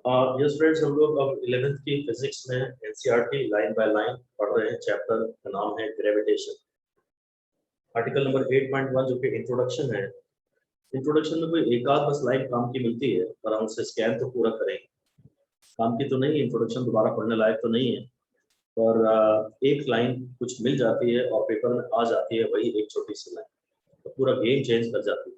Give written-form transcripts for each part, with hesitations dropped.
Yes friends, हम लोग अब 11th की फिजिक्स में एनसीईआरटी लाइन बाय लाइन पढ़ रहे हैं। चैप्टर का नाम है ग्रेविटेशन। आर्टिकल नंबर 8.1 जो कि इंट्रोडक्शन है। इंट्रोडक्शन में कोई एक आध बस लाइन काम की मिलती है, पर हम उससे स्कैन तो पूरा करेंगे। काम की तो नहीं, इंट्रोडक्शन दोबारा पढ़ने लायक तो नहीं है, पर एक लाइन कुछ मिल जाती है और पेपर में आ जाती है, वही एक छोटी सी लाइन तो पूरा गेम चेंज कर जाती है।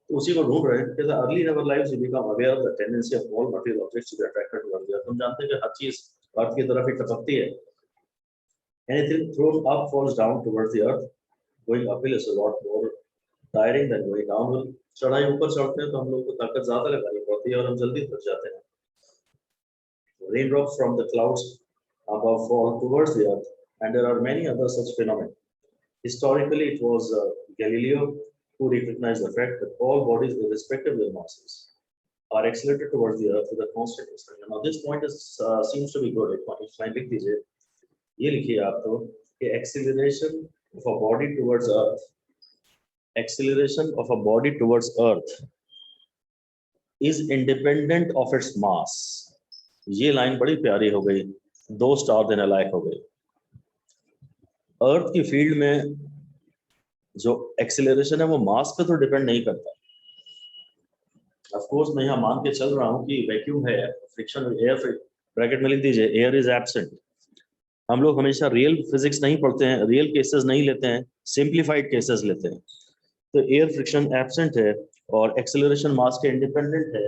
तो उसी को ढूंढ रहे हैं। कहते हैं early in our lives we become aware of the tendency of all material objects to be attracted towards the earth. हम जानते हैं कि हर चीज अर्थ की तरफ ही टपकती है। Anything thrown up falls down towards the earth. Going uphill is a lot more tiring than going downhill. चढ़ाई ऊपर चढ़ते हैं तो हम लोग को ताकत ज्यादा लगानी पड़ती है और हम जल्दी थक जाते हैं। Raindrops from the clouds above fall towards the earth, and there are many other such phenomena. Historically, it was Galileo who recognized the fact that all bodies, irrespective of their masses, are accelerated towards the earth with a constant acceleration. Now, this point seems to be good. If I लिख दीजिए, ये लिखिए आप तो कि acceleration of a body towards earth, acceleration of a body towards earth is independent of its mass. ये line बड़ी प्यारी हो गई, 2 स्टार देने लायक हो गई। अर्थ की फील्ड में जो एक्सेलरेशन है वो मास पे तो डिपेंड नहीं करता। ऑफ कोर्स मैं यहाँ मान के चल रहा हूँ कि वैक्यूम है, फ्रिक्शन एयर, ब्रैकेट में लिख दीजिए एयर इज एब्सेंट। हम लोग हमेशा रियल फिजिक्स नहीं पढ़ते हैं, रियल केसेस नहीं लेते हैं, सिंप्लीफाइड केसेस लेते हैं। तो एयर फ्रिक्शन एब्सेंट है और एक्सेलरेशन मास के इंडिपेंडेंट है।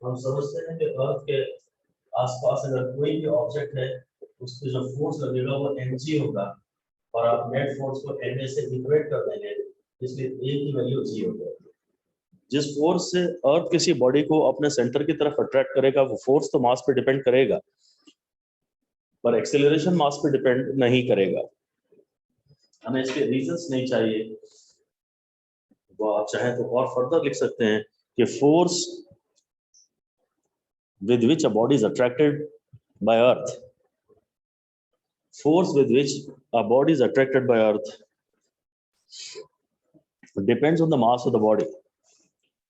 हम समझते हैं कि अर्थ के आसपास अगर कोई भी ऑब्जेक्ट है, उसको जो फोर्स लगेगा वो mg होगा, और आप नेट फोर्स को na से इक्वेट कर देंगे, इसलिए a की वैल्यू g हो जाएगी। जिस फोर्स से अर्थ किसी बॉडी को अपने सेंटर की तरफ अट्रैक्ट करेगा, वो फोर्स तो मास पे डिपेंड करेगा, पर एक्सेलरेशन मास पे डिपेंड नहीं करेगा। हमें इसके रीजंस नहीं चाहिए, वो आप चाहें तो और फर्दर लिख सकते हैं कि force with which a body is attracted by earth, force with which a body is attracted by earth depends on the mass of the body.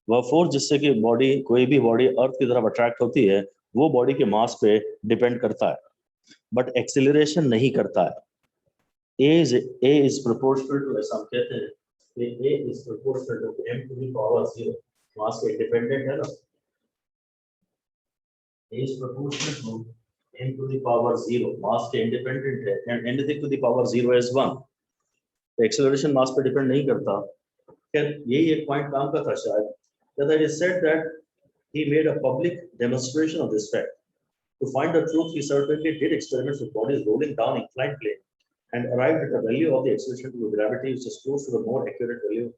वह फोर्स जिससे कि बॉडी, कोई भी बॉडी अर्थ की तरफ अट्रैक्ट होती है, वो बॉडी के मास पे डिपेंड करता है, बट एक्सेलरेशन नहीं करता है। A is proportional to, ऐसा हम कहते हैं कि A is proportional to m to the power 0, मास के इंडिपेंडेंट है ना। A is proportional to n to the power 0, mass के independent है, and anything to the power 0 is 1. तो acceleration mass पे depend नहीं करता। फिर यही एक point काम का था शायद, that it is said that he made a public demonstration of this fact. To find the truth, he certainly did experiments with bodies rolling down inclined plane and arrived at a value of the acceleration to the gravity which is close to the more accurate value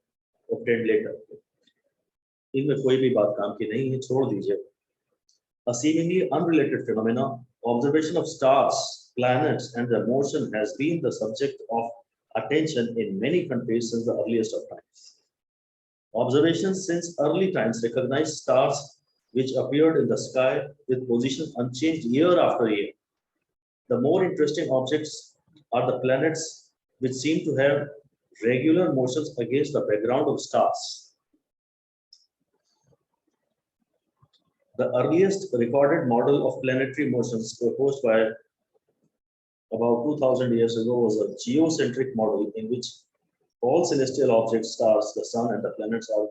obtained later. इनमें कोई भी बात काम की नहीं है, छोड़ दीजिए। A seemingly unrelated phenomena, observation of stars, planets, and their motion has been the subject of attention in many countries since the earliest of times. Observations since early times recognize stars which appeared in the sky with positions unchanged year after year. The more interesting objects are the planets, which seem to have regular motions against the background of stars. The earliest recorded model of planetary motions proposed by about 2000 years ago was a geocentric model in which all celestial objects, stars, the sun and the planets are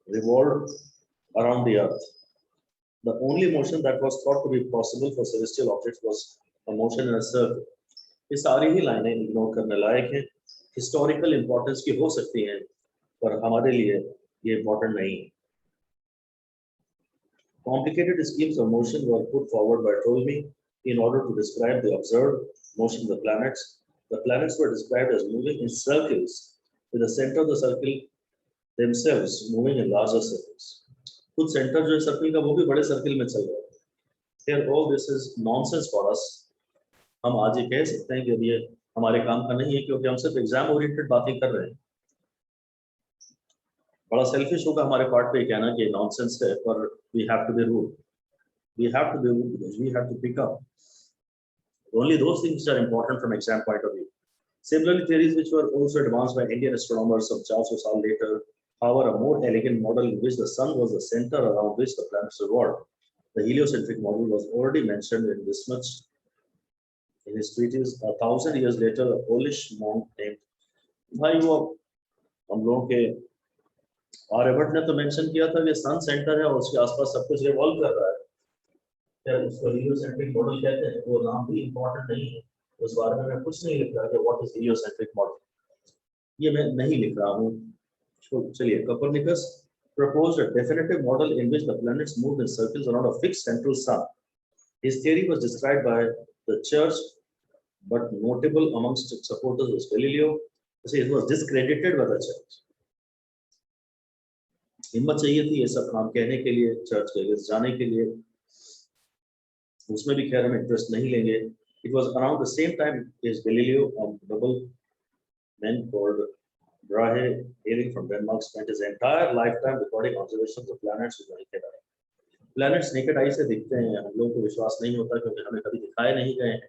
revolved around the earth. The only motion that was thought to be possible for celestial objects was a motion in a circle. ये सारी ही लाइनें ignore करने लायक हैं, historical importance की हो सकती हैं, पर हमारे लिए ये इंपॉर्टेंट नहीं है। Complicated schemes of motion were put forward by Ptolemy in order to describe the observed motion of the planets. The planets were described as moving in circles, with the center of the circle themselves moving in larger circles. खुद centre जो है circle का वो भी बड़े circle में चल रहा है। Here all this is nonsense for us. हम आज ये कह सकते हैं कि ये हमारे काम का नहीं है, क्योंकि हम सिर्फ एग्जाम ओरिएंटेड बातें कर रहे हैं। बड़ा सेल्फिश होगा हमारे पार्ट पे कहना कि नॉनसेंस है, पर we have to be rude. We have to be rude because we have to pick up only those things which are important from exam point of view. Similarly, theories which were also advanced by Indian astronomers of Charles Russell later, however, a more elegant model in which the sun was the center around which the planets revolved, The heliocentric model was already mentioned in this much in his treatise. 1,000 years later, a Polish monk named, भाई वो हम लोगों के आर्यभट्ट ने तो mention किया था कि सन सेंटर है और उसके आसपास सब कुछ रिवॉल्व कर रहा है, क्या उसको heliocentric मॉडल कहते हैं? वो नाम भी इंपॉर्टेंट नहीं है, उस बारे में मैं कुछ नहीं लिख रहा कि व्हाट इज heliocentric मॉडल, ये मैं नहीं लिख रहा हूँ। चलिए, Copernicus proposed a definitive model in which the planets moved in circles around a fixed central sun. His theory was described by the church, but notable amongst its supporters was Galileo. It was discredited by the church. हिम्मत चाहिए थी ये सब काम कहने के लिए, church के लिए जाने के लिए, उसमें भी खैर हम इंटरेस्ट नहीं लेंगे। It was around the same time as Galileo, a double man called Brahe, hailing from Denmark, spent his entire lifetime recording observations of planets with naked eye. Planets naked eye से दिखते हैं, हम लोगों को विश्वास नहीं होता क्योंकि हमें कभी दिखाए नहीं गए हैं।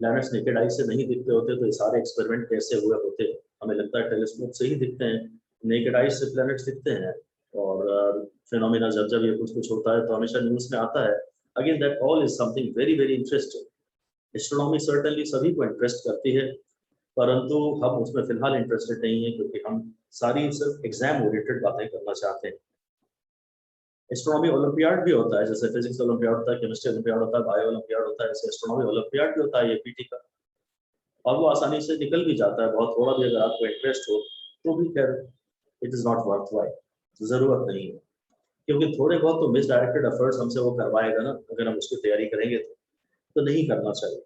Planets naked eye से नहीं दिखते होते तो ये सारे एक्सपेरिमेंट कैसे हुए होते? हमें लगता है टेलीस्कोप से ही दिखते हैं, naked eye से planets दिखते हैं, और फिनोमेना जब जब ये कुछ होता है तो हमेशा न्यूज़ में आता है। Again, that all is something very very interesting. Astronomy certainly सभी को इंटरेस्ट करती है, परंतु हम उसमें फिलहाल इंटरेस्टेड नहीं है क्योंकि हम सारी सिर्फ एग्जाम ओरिएंटेड बातें करना चाहते हैं। एस्ट्रोनॉमी ओलंपियाड भी होता है, जैसे फिजिक्स ओलंपियाड होता है, केमिस्ट्री ओलंपियाड होता है, बायो ओलंपियाड होता है, ऐसे एस्ट्रोनॉमी ओलंपियाड भी होता है एपीटी का, और वो आसानी से निकल भी जाता है। बहुत थोड़ा भी अगर आपको इंटरेस्ट हो तो भी खैर इट इज नॉट वर्थवाइल, जरूरत नहीं है, क्योंकि थोड़े बहुत तो मिस डायरेक्टेड एफर्ट्स हमसे वो करवाएगा ना, अगर हम उसकी तैयारी करेंगे तो नहीं करना चाहिए।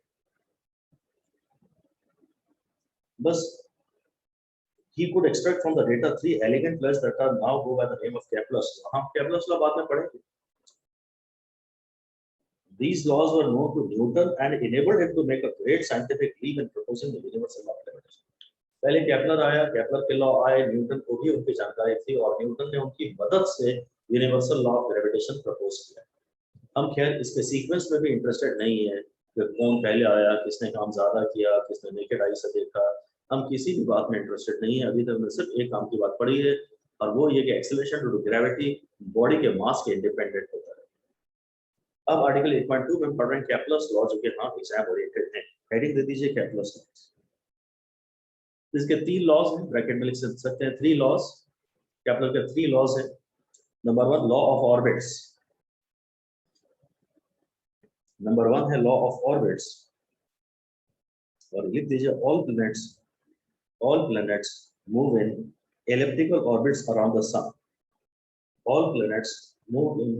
बस he could extract from the data 3 elegant laws that are now go by the name of Kepler's law. हम Kepler's law बाद में पढ़ेंगे। These laws were known to Newton and enabled him to make a great scientific leap in proposing the universal law of gravitation. पहले Kepler आया, Kepler के law आए, Newton को भी उनकी जानकारी थी और न्यूटन ने उनकी मदद से universal law of gravitation propose किया। हम खैर इसके सीक्वेंस में भी इंटरेस्टेड नहीं है कि कौन पहले आया, किसने काम ज्यादा किया, किसने नेकेड आई से देखा, हम किसी भी बात में इंटरेस्टेड नहीं है। अभी तक हमने सिर्फ एक काम की बात पढ़ी है और वो ये कि acceleration due to gravity body के मास के इंडिपेंडेंट होता है। अब आर्टिकल 8.2 में पढ़ रहे हैं केपलर्स लॉ, जो कि हाँ एग्जाम ओरिएंटेड है। हेडिंग दे दीजिए केपलर्स लॉ। इसके 3 लॉज हैं, ब्रैकेट में लिख सकते हैं 3 लॉज। केपलर के 3 लॉज हैं। Number 1 law of orbits, number 1 है लॉ ऑफ ऑर्बिट्स, और लिख दीजिए all planets move in elliptical orbits around the sun. All planets move in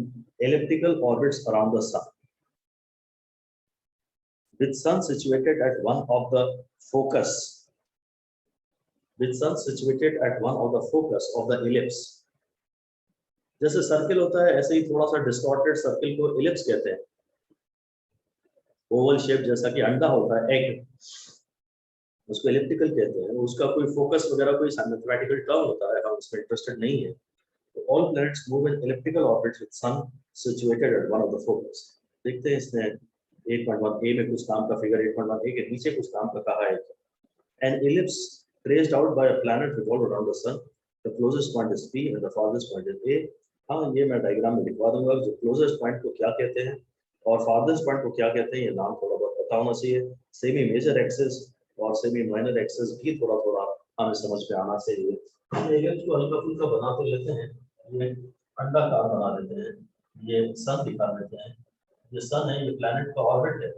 elliptical orbits around the sun, with sun situated at one of the focus, with sun situated at one of the focus of the ellipse. जैसे circle होता है ऐसे ही थोड़ा सा distorted circle को ellipse कहते हैं। Oval shape जैसा कि अंडा होता है, एग, उसको एलिप्टिकल कहते हैं। उसका कोई फोकस वगैरह कोई मैथमेटिकल टर्म होता है, हम उसमें इंटरेस्टेड नहीं है। तो all planets move in elliptical orbits with sun situated at one of the focus. देखते हैं इसने 8.1 ए में कुछ काम का फिगर 8.1 ए के नीचे कुछ काम का कहा है। An ellipse traced out by a planet revolve around the sun, the closest point is P and the farthest point is A. हाँ, ये मैं डायग्राम में लिखवा दूंगा, जो क्लोजेस्ट पॉइंट को क्या कहते हैं और फारदेस्ट पॉइंट को क्या कहते हैं, ये नाम थोड़ा बहुत पता होना चाहिए। सेमी मेजर एक्सिस और सेमी माइनर एक्सेस भी थोड़ा थोड़ा हमें समझ में आना चाहिए। एलिप्स को हल्का फुल्का बना तो लेते हैं, ये अंडाकार बना देते हैं, ये सन दिखा देते हैं। ये सन है, ये प्लैनेट का ऑर्बिट है,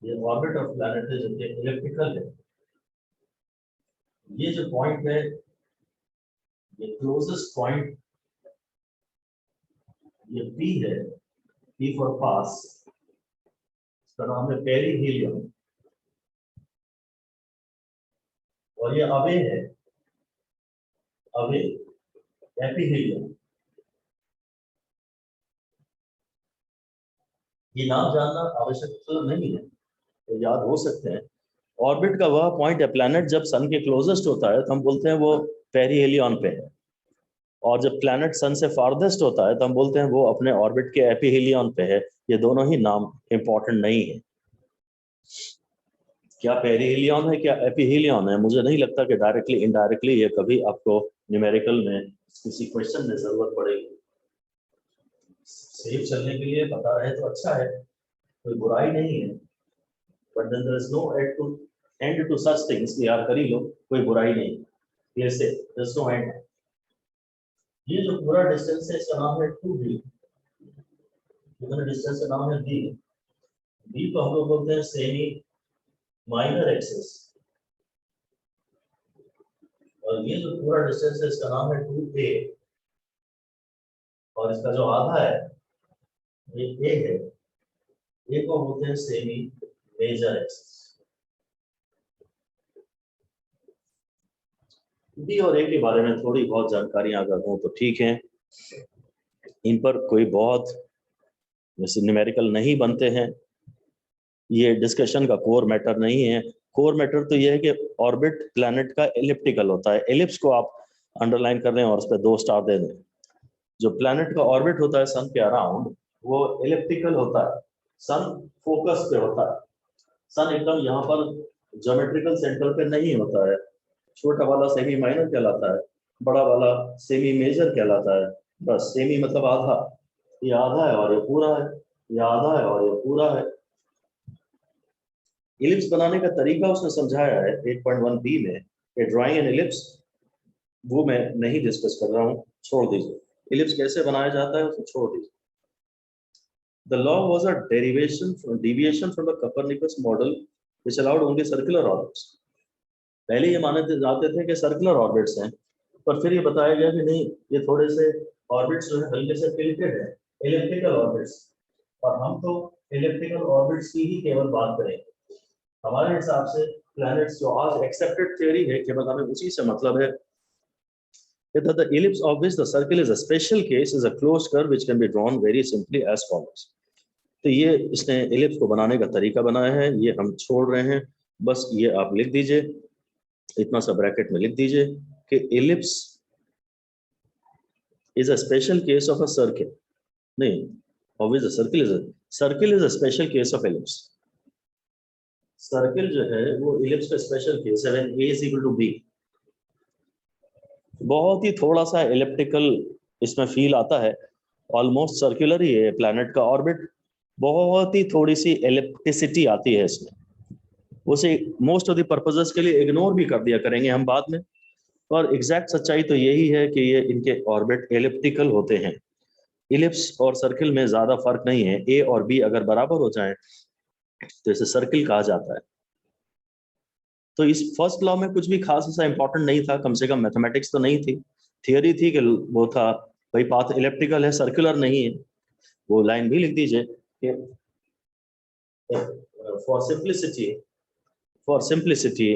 ये ऑर्बिट ऑफ प्लैनेट है जो कि इलिप्टिकल है। ये जो पॉइंट है, ये क्लोजेस्ट पॉइंट, ये पी है, पी फॉर पास, इसका नाम है पेरिहीलियम, और ये अवे है, अवे एपीहीलियम। ये नाम जानना आवश्यक तो नहीं है, तो याद हो सकते हैं। ऑर्बिट का वह पॉइंट है, प्लैनेट जब सन के क्लोजेस्ट होता है तो हम बोलते हैं वो पेरिहेलियन पे है, और जब प्लैनेट सन से फारदेस्ट होता है तो हम बोलते हैं वो अपने ऑर्बिट के एपीहीलियन पे है। ये दोनों ही नाम इंपॉर्टेंट नहीं है। क्या पेरिहेलियन है, क्या एपीहीलियन है, मुझे नहीं लगता कि डायरेक्टली इनडायरेक्टली ये कभी आपको न्यूमेरिकल में किसी क्वेश्चन में जरूरत पड़ेगी। सेफ चलने के लिए पता है तो अच्छा है, कोई बुराई नहीं है, but then there is no end to such things कि यार कर ही लो, कोई बुराई नहीं, ये से देयर इज नो एंड। ये जो पूरा डिस्टेंस है इसका नाम है 2b, इतना डिस्टेंस का नाम है b। b को हम लोग बोलते हैं सेमी माइनर एक्सिस, और ये जो पूरा डिस्टेंस है इसका नाम है 2a, और इसका जो आधा है ये a है, a को बोलते हैं सेमी मेजर एक्सिस। बी और ए के बारे में थोड़ी बहुत जानकारियां अगर हो तो ठीक है, इन पर कोई बहुत जैसे न्यूमेरिकल नहीं बनते हैं, ये डिस्कशन का कोर मैटर नहीं है। कोर मैटर तो ये है कि ऑर्बिट प्लैनेट का एलिप्टिकल होता है, एलिप्स को आप अंडरलाइन कर रहे हैं और उस पर 2 स्टार दे दें। जो प्लैनेट का ऑर्बिट होता है सन के अराउंड वो एलिप्टिकल होता है, सन फोकस पे होता है, सन एकदम यहाँ पर ज्योमेट्रिकल सेंटर पे नहीं होता है। छोटा वाला सेमी माइनर कहलाता है, बड़ा वाला सेमी मेजर कहलाता है। बस सेमी मतलब आधा, ये आधा है और ये पूरा है, ये आधा है और ये पूरा है। इलिप्स बनाने का तरीका उसने समझाया है 8.1 बी में, ड्राइंग एन इलिप्स, वो मैं नहीं डिस्कस कर रहा हूँ, छोड़ दीजिए। इलिप्स कैसे बनाया जाता है उसे छोड़ दीजिए। The law was a deviation from the Copernicus model which allowed only circular orbits. पहले ये माने जाते थे कि सर्कुलर ऑर्बिट्स हैं, पर फिर ये बताया गया कि नहीं, ये थोड़े से ऑर्बिट्स जो है हल्के से टिल्टेड है, एलिप्टिकल ऑर्बिट्स, और हम तो एलिप्टिकल ऑर्बिट्स की ही केवल बात करेंगे। हमारे हिसाब से प्लैनेट्स जो आज एक्सेप्टेड थ्योरी है केवल हमें उसी से मतलब है that the ellipse of which the circle is a special case is a closed curve which can be drawn very simply as follows। तो ये इसने एलिप्स को बनाने का तरीका बनाया है, ये हम छोड़ रहे हैं, बस ये आप लिख दीजिए, इतना सा ब्रैकेट में लिख दीजिए कि ellipse is a special case of a circle, नहीं obvious circle is a special case of ellipse. Circle जो है वो एलिप्स का स्पेशल केस है when a is equal to b। बहुत ही थोड़ा सा एलिप्टिकल इसमें फील आता है, ऑलमोस्ट सर्कुलर ही है प्लैनेट का ऑर्बिट, बहुत ही थोड़ी सी एलिप्टिसिटी आती है इसमें, उसे मोस्ट ऑफ द पर्पसेस के लिए इग्नोर भी कर दिया करेंगे हम बाद में, और एग्जैक्ट सच्चाई तो यही है कि ये इनके ऑर्बिट एलिप्टिकल होते हैं। इलिप्स और सर्किल में ज्यादा फर्क नहीं है, ए और बी अगर बराबर हो जाएं तो इसे सर्किल कहा जाता है। तो इस फर्स्ट लॉ में कुछ भी खास ऐसा इंपॉर्टेंट नहीं था, कम से कम मैथमेटिक्स तो नहीं थी, थियोरी थी कि वो था भाई पाथ इलेप्टिकल है, सर्कुलर नहीं है। वो लाइन भी लिख दीजिए कि for simplicity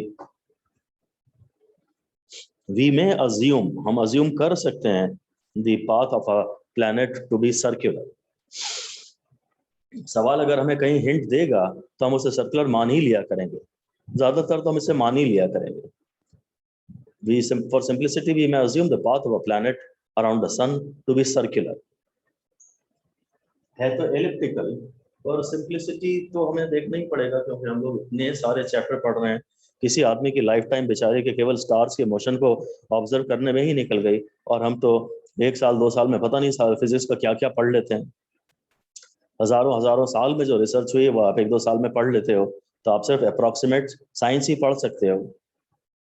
we may assume, हम अज्यूम कर सकते हैं the path of a planet to be circular. सवाल अगर हमें कहीं हिंट देगा तो हम उसे सर्कुलर मान ही लिया करेंगे, ज्यादातर तो हम इसे मान ही लिया करेंगे। For simplicity, we may assume the path of a planet around the sun to be circular। है तो एलिप्टिकल, और सिंप्लिसिटी तो हमें देखना ही पड़ेगा क्योंकि हम लोग इतने सारे चैप्टर पढ़ रहे हैं, किसी आदमी की लाइफ टाइम बेचारे के केवल स्टार्स के मोशन को ऑब्जर्व करने में ही निकल गई, और हम तो 1 साल 2 साल में पता नहीं फिजिक्स का क्या क्या पढ़ लेते हैं। हजारों हजारों साल में जो रिसर्च हुई है वो आप 1-2 साल में पढ़ लेते हो, तो आप सिर्फ अप्रोक्सीमेट साइंस ही पढ़ सकते हो,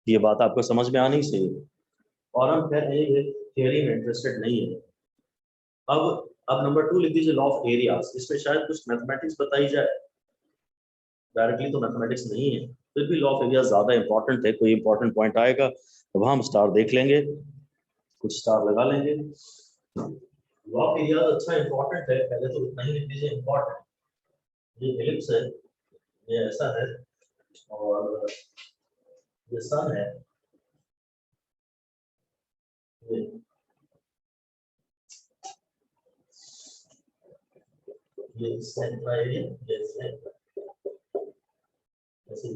ये बात आपको समझ में आनी चाहिए। और हम कह रहे हैं थियरी में इंटरेस्टेड नहीं है। अब नंबर 2 लिख दीजिए, लॉ ऑफ एरियाज। इसमें शायद कुछ मैथमेटिक्स बताई जाए, डायरेक्टली तो मैथमेटिक्स नहीं है, फिर भी लॉ ऑफ एरियाज ज्यादा इंपॉर्टेंट है। कोई इंपॉर्टेंट पॉइंट आएगा तो वहां हम स्टार देख लेंगे, कुछ स्टार लगा लेंगे। लॉ ऑफ एरियाज अच्छा इंपॉर्टेंट है, पहले तो इतना ही लिख दीजिए इंपॉर्टेंट। ये एलिप्स है, ये ऐसा है, और ये सन है, ये सेंटर एरिया, ये सेंटर ऐसे ही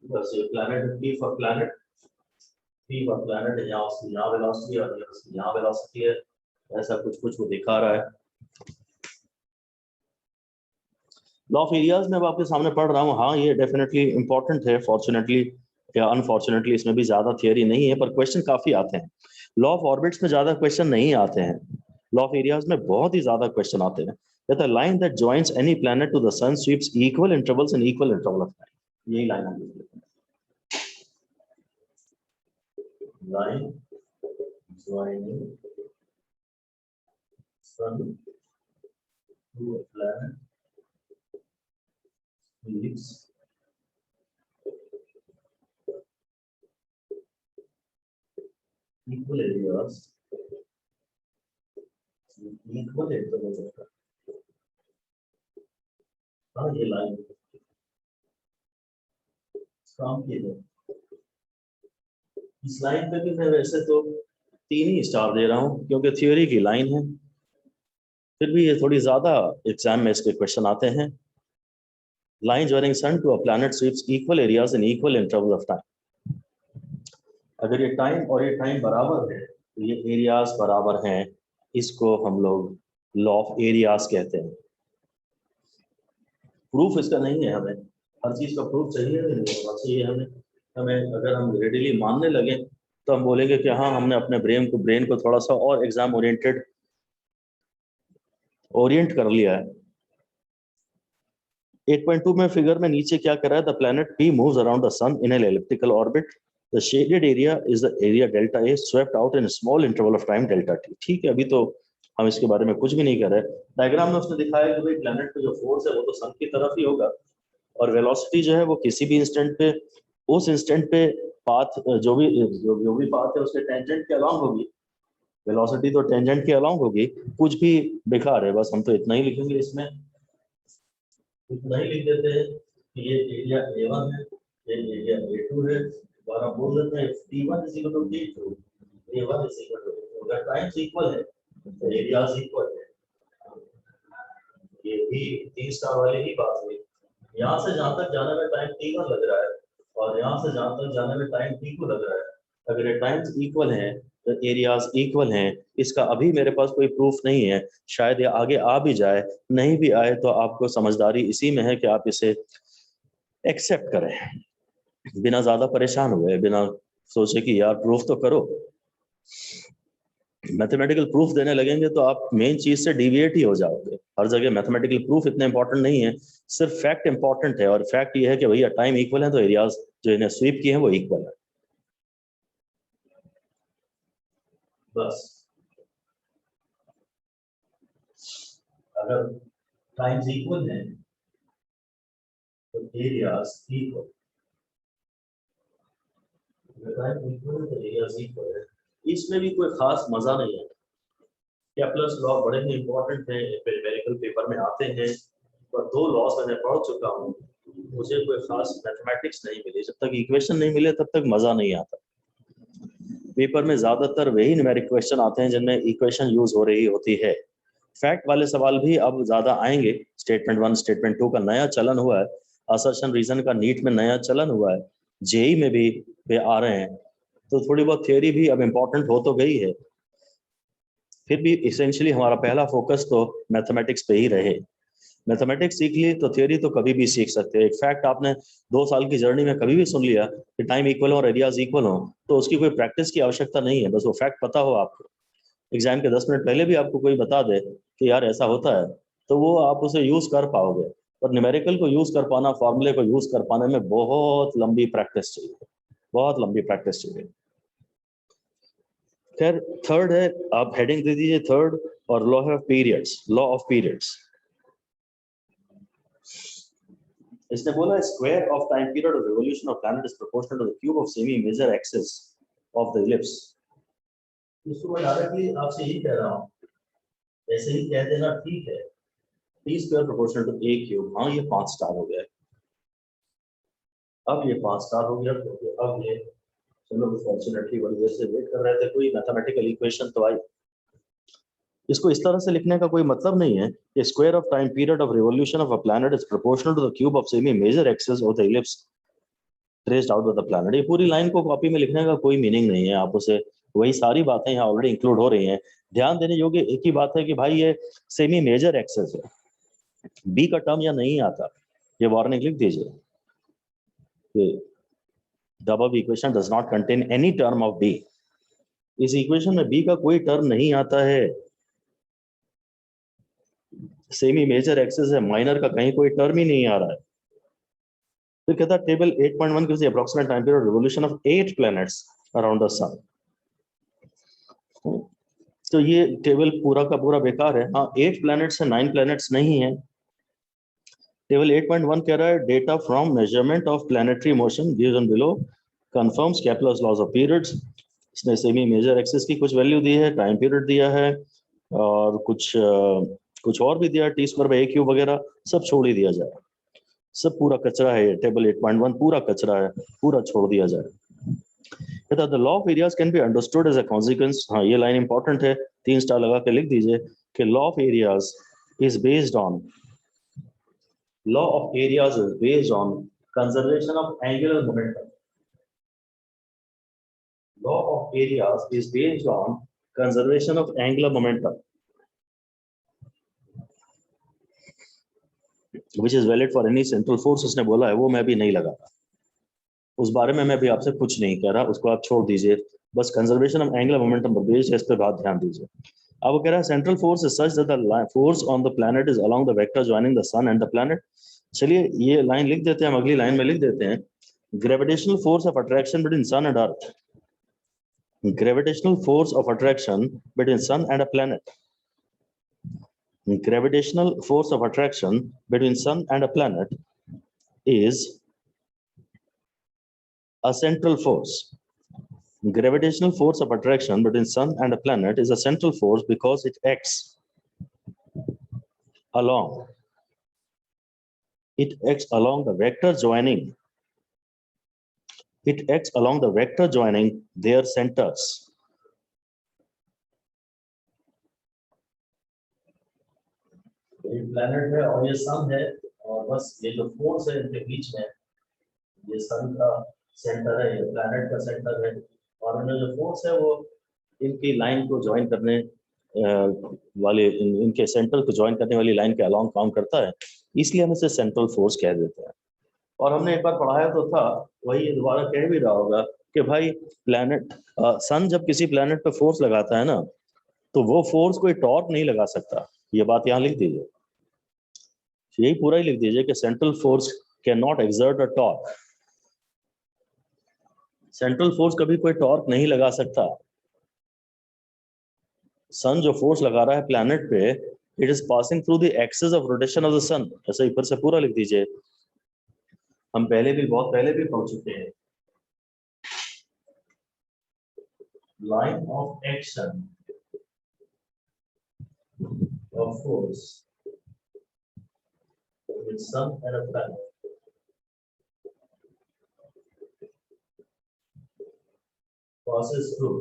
बस ये planet P for planet, P for planet, यहाँ उसकी यहाँ वेलोसिटी और उसकी यहाँ वेलोसिटी है, ऐसा कुछ वो दिखा रहा है। लॉ ऑफ एरियाज में अब आपके सामने पढ़ रहा हूँ, हाँ ये डेफिनेटली इंपॉर्टेंट है, फॉर्चुनेटली या अनफॉर्चुनेटली इसमें भी ज्यादा थियरी नहीं है, पर क्वेश्चन काफी आते हैं। लॉ ऑफ ऑर्बिट्स में ज्यादा क्वेश्चन नहीं आते हैं, लॉ ऑफ एरियाज में बहुत ही ज्यादा क्वेश्चन आते हैं। That the line that joins any planet to the sun sweeps equal intervals in equal interval of time. यही लाइन हम लिख लेते हैं, line joining sun to a planet sweeps equal areas equal intervals of time। हाँ ये line काम की है। इस लाइन पे भी मैं वैसे तो 3 ही स्टार दे रहा हूँ क्योंकि थ्योरी की लाइन है, फिर भी ये थोड़ी ज्यादा एग्जाम में इसके क्वेश्चन आते हैं। Line joining sun to a planet sweeps equal areas in equal interval of time. अगर ये टाइम और ये टाइम बराबर है तो ये एरियाज बराबर हैं, इसको हम लोग लॉ ऑफ एरियाज कहते हैं। प्रूफ इसका नहीं है, हमें हर चीज का प्रूफ चाहिए नहीं होना चाहिए। हमें अगर हम रेडिली मानने लगे तो हम बोलेंगे कि हाँ हमने अपने ब्रेन को थोड़ा सा और एग्जाम ओरिएंट कर लिया है। 8.2 में फिगर में नीचे क्या कर रहा है, the planet P moves around the sun in an elliptical orbit, the shaded area is the area delta A swept out in small interval of time delta T. ठीक है, अभी तो हम इसके बारे में कुछ भी नहीं कर रहे। डायग्राम में उसने दिखाया कि भाई प्लैनेट पे जो फोर्स है वो तो सन की तरफ ही होगा, और वेलोसिटी जो है वो किसी भी इंस्टेंट पे, उस इंस्टेंट पे पाथ जो भी पाथ है उसके टेंजेंट के अलोंग होगी। वेलोसिटी तो टेंजेंट के अलोंग होगी, कुछ भी बेकार है, बस हम तो इतना ही लिखेंगे इसमें, इतना ही लिख देते हैं कि ये एरिया A1 है, ये एरिया A2 है, और हम बोल देते हैं T1 is equal to T2, A1 is equal to A2। अगर टाइम्स इक्वल है तो एरियाज इक्वल है। ये भी 3 स्टार वाली ही बात हुई। यहाँ से जहाँ तक जाने में टाइम T1 लग रहा है और यहाँ से जहाँ तक जाने में टाइम T2 लग रहा है, अगर ये टाइम्स इक्वल हैं तो एरियाज इक्वल हैं। इसका अभी मेरे पास कोई प्रूफ नहीं है, शायद ये आगे आ भी जाए, नहीं भी आए तो आपको समझदारी इसी में है कि आप इसे एक्सेप्ट करें बिना ज्यादा परेशान हुए, बिना सोचे कि यार प्रूफ तो करो। मैथमेटिकल प्रूफ देने लगेंगे तो आप मेन चीज से डिविएट ही हो जाओगे। हर जगह मैथमेटिकल प्रूफ इतना इंपॉर्टेंट नहीं है, सिर्फ फैक्ट इंपॉर्टेंट है, और फैक्ट ये है कि भैया टाइम इक्वल है तो एरियाज जो इन्हें स्वीप किए हैं वो इक्वल है, बस। अगर टाइम्स इक्वल है तो एरियाज इक्वल, टाइम इक्वल तो एरियाज इक्वल है। इसमें भी कोई खास मजा नहीं है। केप्लर्स लॉ बड़े ही इंपॉर्टेंट हैं, न्यूमेरिकल पेपर में आते हैं, पर 2 लॉस मैंने पढ़ चुका हूँ, मुझे कोई खास मैथमेटिक्स नहीं मिली। जब तक इक्वेशन नहीं मिले तब तक मजा नहीं आता। पेपर में ज्यादातर वही न्यूमेरिक क्वेश्चन आते हैं जिनमें इक्वेशन यूज हो रही होती है। फैक्ट वाले सवाल भी अब ज्यादा आएंगे। स्टेटमेंट 1 स्टेटमेंट 2 का नया चलन हुआ है, असर्शन रीजन का नीट में नया चलन हुआ है, जेई में भी वे आ रहे हैं, तो थोड़ी बहुत थियोरी भी अब इम्पोर्टेंट हो तो गई है। फिर भी इसेंशियली हमारा पहला फोकस तो मैथमेटिक्स पे ही रहे। मैथमेटिक्स सीख ली तो थियोरी तो कभी भी सीख सकते हैं। एक फैक्ट आपने 2 साल की जर्नी में कभी भी सुन लिया कि टाइम इक्वल हो और एरियाज इक्वल हो, तो उसकी कोई प्रैक्टिस की आवश्यकता नहीं है, बस वो फैक्ट पता हो आपको। एग्जाम के 10 मिनट पहले भी आपको कोई बता दे कि यार ऐसा होता है, तो वो आप उसे यूज कर पाओगे। पर न्यूमेरिकल को यूज कर पाना, फॉर्मूले को यूज कर पाने में बहुत लंबी प्रैक्टिस चाहिए, बहुत लंबी प्रैक्टिस चाहिए। खैर थर्ड है, आप हेडिंग दे दीजिए थर्ड, और law of periods, law of periods. इसने बोला square of time period of revolution of planet is proportional to the cube of semi major axis of the ellipse. इसको मैं डायरेक्टली आपसे यही कह रहा हूँ, ऐसे ही कह देना ठीक है, T square proportional to A cube. हाँ ये 5 स्टार हो गया, अब ये 5 स्टार हो गया, तो अब ये हम लोग फॉर्चुनेटली बड़ी देर से वेट कर रहे थे, कोई मैथमेटिकल इक्वेशन तो आई। इसको इस तरह से लिखने का कोई मतलब नहीं है कि square of time period of revolution of a planet is proportional to the cube of semi major axis of the ellipse traced out by the planet. ये पूरी लाइन को कॉपी में लिखने का कोई मीनिंग नहीं है, आप उसे वही सारी बातें यहाँ ऑलरेडी इंक्लूड हो रही हैं। ध्यान देने योग्य एक ही बात है कि भाई ये सेमी मेजर एक्सिस है, बी का टर्म या नहीं आता, ये वार्निंग लिख दीजिए। The above equation does not contain any term of B. इस इक्वेशन में B का कोई टर्म नहीं आता है. सेमी मेजर एक्सिस है, माइनर का कहीं कोई टर्म ही नहीं आ रहा है. फिर कहता है table 8.1 gives the approximate time period revolution of 8 planets around the sun. तो ये टेबल पूरा का पूरा बेकार है. हाँ 8 planets है, 9 planets नहीं है. टेबल 8.1 कह रहा है data from measurement of planetary motion given below confirms Kepler's laws of periods. इसने सेमी मेजर एक्सिस की कुछ वैल्यू दी है, टाइम पीरियड दिया है और कुछ और भी दिया, T square by A cube वगैरह सब छोड़ ही दिया जाए. सब पूरा कचरा है. टेबल 8.1 पूरा कचरा है, पूरा छोड़ दिया जाए. कहता the law of areas can be understood as a consequence. हाँ ये लाइन इंपॉर्टेंट है, 3 स्टार लगा के लिख दीजिए कि law of areas is based on law of areas is based on conservation of angular momentum. Law of areas is based on conservation of angular momentum, which is valid for any central force. उसने बोला है, वो मैं भी नहीं लगाता. उस बारे में मैं भी आपसे कुछ नहीं कह रहा, उसको आप छोड़ दीजिए. बस कंजर्वेशन ऑफ एंगुलर मोमेंटम पर बेस्ड है, इस पे बात ध्यान दीजिए. अब वो कह रहा है central force is such that the force on the planet is along the vector joining the sun and the planet. चलिए ये लाइन लिख देते हैं, हम अगली लाइन में लिख देते हैं gravitational force of attraction between sun and earth. Gravitational force of attraction between sun and a planet. Gravitational force of attraction between sun and a planet is a central force. Gravitational force of attraction between sun and a planet is a central force because it acts along the vector joining their centers. ये planet है और ये sun है और बस ये जो force है इनके बीच में, ये sun का सेंटर है, ये प्लैनेट का सेंटर है और उन्हें जो फोर्स है वो इनकी लाइन को ज्वाइन करने वाले इनके सेंटर को ज्वाइन करने वाली लाइन के अलोंग काम करता है, इसलिए हम इसे सेंट्रल फोर्स कह देते हैं. और हमने एक बार पढ़ाया तो था, वही दोबारा कह भी रहा होगा कि भाई प्लैनेट सन जब किसी प्लैनेट पे फोर्स लगाता है ना, तो वो फोर्स कोई टॉर्क नहीं लगा सकता. ये बात यहाँ लिख दीजिए, यही पूरा ही लिख दीजिए कि central force can not exert a torque. Central force कभी कोई टॉर्क नहीं लगा सकता. सन जो फोर्स लगा रहा है प्लैनेट पे, it is passing through the axis of rotation of the sun. ऐसे ऊपर से पूरा लिख दीजिए, हम बहुत पहले भी पढ़ चुके हैं. Line of action of force with sun and a planet passes through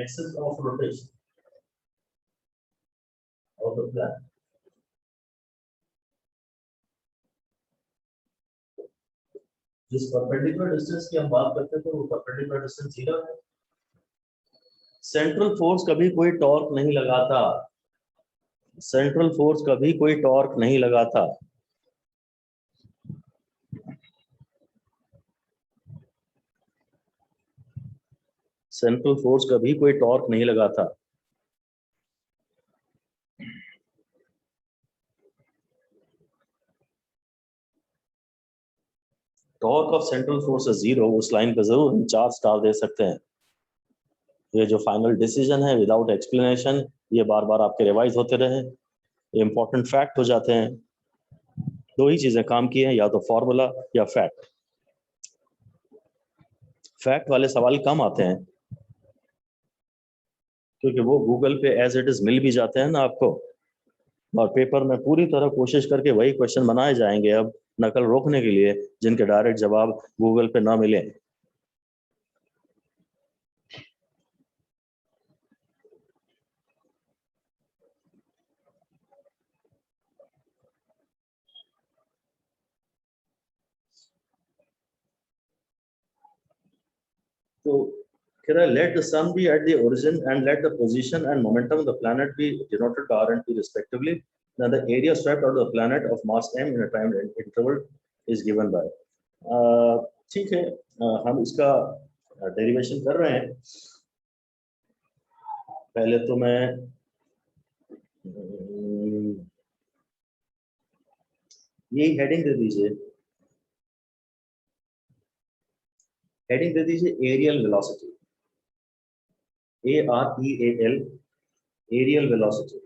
axis of rotation of the planet. जिस परपेंडिकुलर डिस्टेंस की हम बात करते थे वो परपेंडिकुलर डिस्टेंस 0 है. सेंट्रल फोर्स कभी कोई टॉर्क नहीं लगाता. सेंट्रल फोर्स कभी कोई टॉर्क नहीं लगाता. सेंट्रल फोर्स कभी कोई टॉर्क नहीं लगाता. टॉर्क ऑफ सेंट्रल फोर्स है 0. उस लाइन पे जरूर हम 4 स्टार दे सकते हैं. ये जो फाइनल डिसीजन है विदाउट एक्सप्लेनेशन, ये बार बार आपके रिवाइज होते रहे, इंपॉर्टेंट फैक्ट हो जाते हैं. 2 ही चीजें काम की हैं, या तो फॉर्मूला या फैक्ट. फैक्ट वाले सवाल कम आते हैं क्योंकि वो गूगल पे एज इट इज मिल भी जाते हैं ना आपको, और पेपर में पूरी तरह कोशिश करके वही क्वेश्चन बनाए जाएंगे अब नकल रोकने के लिए, जिनके डायरेक्ट जवाब गूगल पे ना मिले. तो कह रहा है let the sun be at the origin and let the position and momentum of the planet be denoted by R and P respectively. then the area swept out of the planet of mass m in a time interval is given by ठीक है हम इसका derivation कर रहे हैं। पहले तो मैं यही हेडिंग दे दीजिए, हेडिंग दे दीजिए areal velocity, AREAL, areal velocity.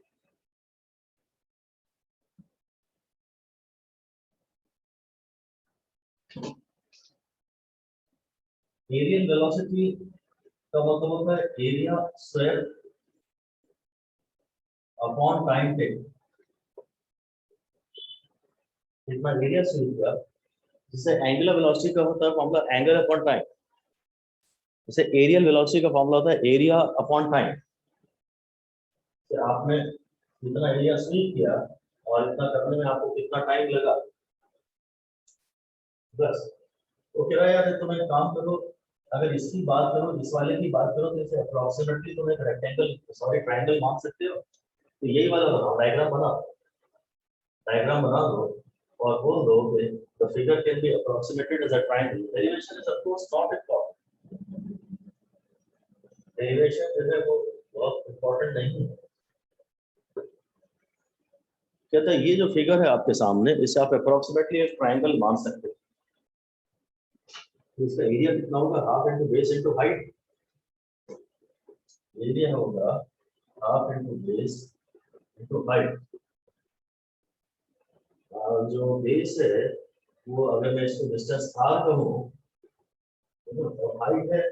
Areal velocity का मतलब होता है area square upon time take. इतना एरिया स्क्वायर का, जिससे एंगुलर वेलोसिटी का होता है फॉर्मूला एंगल अपॉन टाइम, जैसे एरियल वेलोसिटी का फॉर्मूला होता है एरिया अपॉन टाइम। आपने इतना एरिया स्वीप किया और इतना करने में आपको कितना टाइम लगा, बस। तो कह रहा है यार तुम एक काम करो, अगर इसकी बात करो, इस वाले की बात करो, तो इसे अप्रोक्सीमेटली तुम एक रेक्टेंगल सॉरी ट्रायंगल मान सकते हो। तो यही वाला बनाओ, डायग्राम बना दो और बोल दो कि the figure can be approximated as a triangle. Derivation is of course not important. Derivation जो है वो बहुत important नहीं है। कहता है ये जो फिगर है आपके सामने, इसे आप अप्रोक्सीमेटली एक ट्रायंगल मान सकते हो। इसका एरिया कितना होगा, half into base into height. Area होगा half into base into height. जो बेस है वो अगर मैं इसको डिस्टेंस r कहूँ तो हाइट है